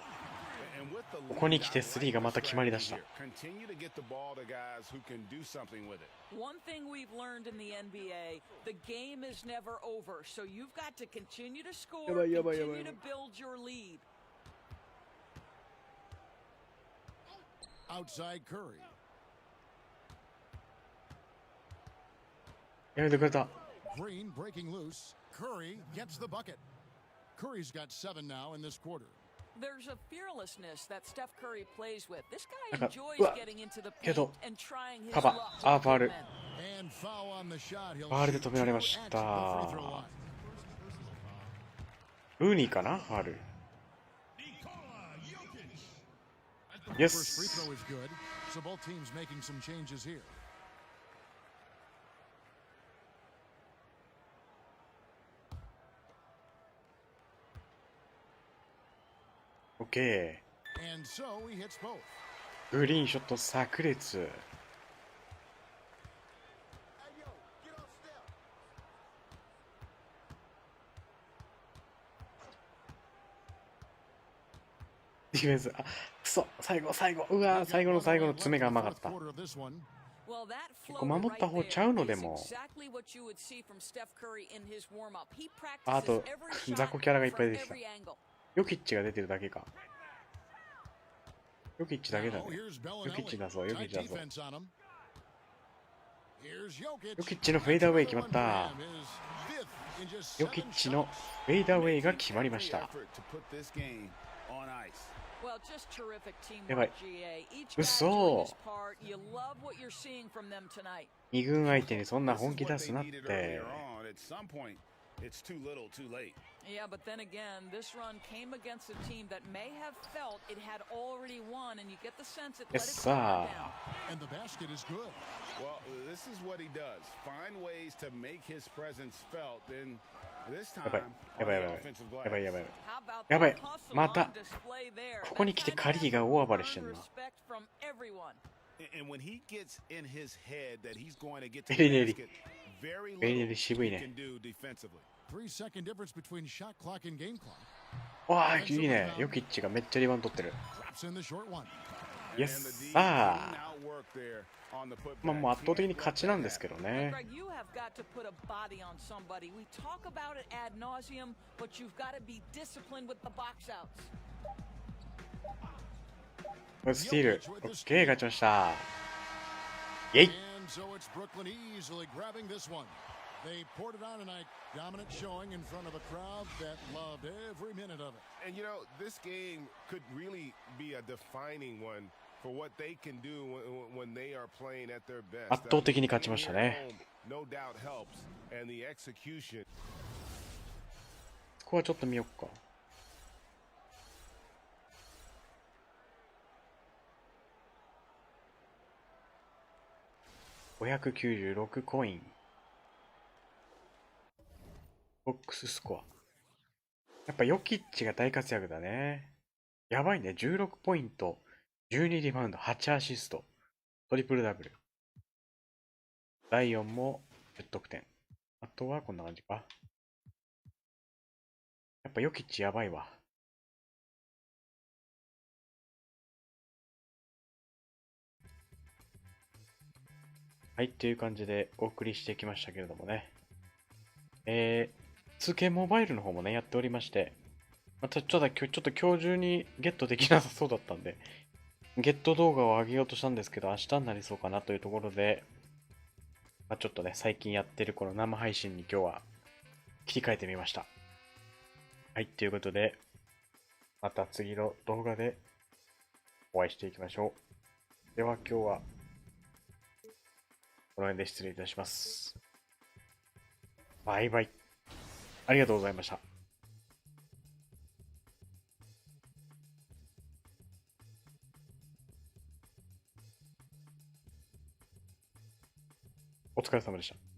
And with the ここに来てスリーがまた決まりだした。 continue to get the ball to guys who can do something with it. One thing we've learned in the NBA, the game is never over. So you've got to continue to score, continue to build your lead. Outside Curry. やめてくれた。 Green breaking loose. Curry gets the bucket. Curry's got 7 now in this quarter. There's a fearlessness that Steph Curry plays with. This guy なんか、 enjoys うわ、 getting into the け paint ど、 and trying his パパ、 luck あ to ー、ファール。 get men. And foul on the shot. He'll ファールで shoot 止められま 2 at し the た。 free throw line. ルーニーかなファール。イエ First free ス throw is good. So both teams making some changes here. OK。 And so he hits both. グリーンショット炸裂。ディフェンス、あ、くそ、最後、うわー、最後の爪が甘かった。 Quarter of this one. Well, that ここ floater 守った right 方ちゃう there ので is も。 exactly what you would see from Steph Curry in his warm-up. He あ practices と every 雑 shot 魚キャラがいっぱい from 出てきた。 every angle. ヨキッチが出てるだけか。ヨキッチだけだ Now ね。 here's ヨキッチ Bellinelli. だぞ、ヨキッ Tight チだぞ。 defense on him. Here's Jokic. ヨキッチのフェイダーウェイ決まった。 Graham is fifth in just ヨキ 7ッチの shots. フェイダーウェイが決まりました。 Effort to put this game on ice. Well, just terrific やばい。 teamwork, GA. Each guy 嘘。 doing his part. You love what you're seeing from them tonight. 二軍相手にそんな This 本 is 気 what 出す they なっ needed て。 earlier on. At some point, it's too little, too late. Yeah, but then again, this run came against a team that may have felt it had already won, and you get the sense it let Yes, it calm sir. down. And the basket is good. Well, this is what he does. Find ways to make his presence felt. Then this やばい time, や on ばい the やばい offensive やばい glass. やばい How about やばい the hustle また on display there? ここに来て That カリー kind が of 大暴れしてん earned の。 respect from everyone. And when he gets in his head that he's going to get to ベ the リネリ basket, very ベリネ little リ渋い he ね。 can do defensively. 3-second difference between shot clock and game clock. わあ、いいね。ヨキッチがめっちゃリバウンド取ってる。 Drops in the short one. イエ And ス the D さ clean あ。 outwork there on the putback. まあもう圧倒的に勝ちなんですけど But ね。 Greg, you have got to put a body on somebody. We talk about it ad nauseum, but you've got to be disciplined with the box outs. スティール。オッケー、勝ちました。イェイ And so it's Brooklyn easily grabbing this one. They poured it on tonight. Dominant showing in front of a crowd that loved every minute of it. And you know, this game could really be a defining one for what they can do when they are playing at their best. 圧倒的に勝ちましたね。 No doubt helps, and the execution. ここはちょっと見よっか。596コイン。ボックススコア。やっぱヨキッチが大活躍だね。やばいね。16ポイント、12リバウンド、8アシスト。トリプルダブル。第4も10得点。あとはこんな感じか。やっぱヨキッチやばいわ。はい、っていう感じでお送りしてきましたけれどもね。2K モバイルの方もね、やっておりまして、またちょっと今日中にゲットできなさそうだったんで、ゲット動画を上げようとしたんですけど、明日になりそうかなというところで、まあ、ちょっとね、最近やってるこの生配信に今日は切り替えてみました。はい、ということで、また次の動画でお会いしていきましょう。では今日は、この辺で失礼いたします。バイバイ。ありがとうございました。お疲れ様でした。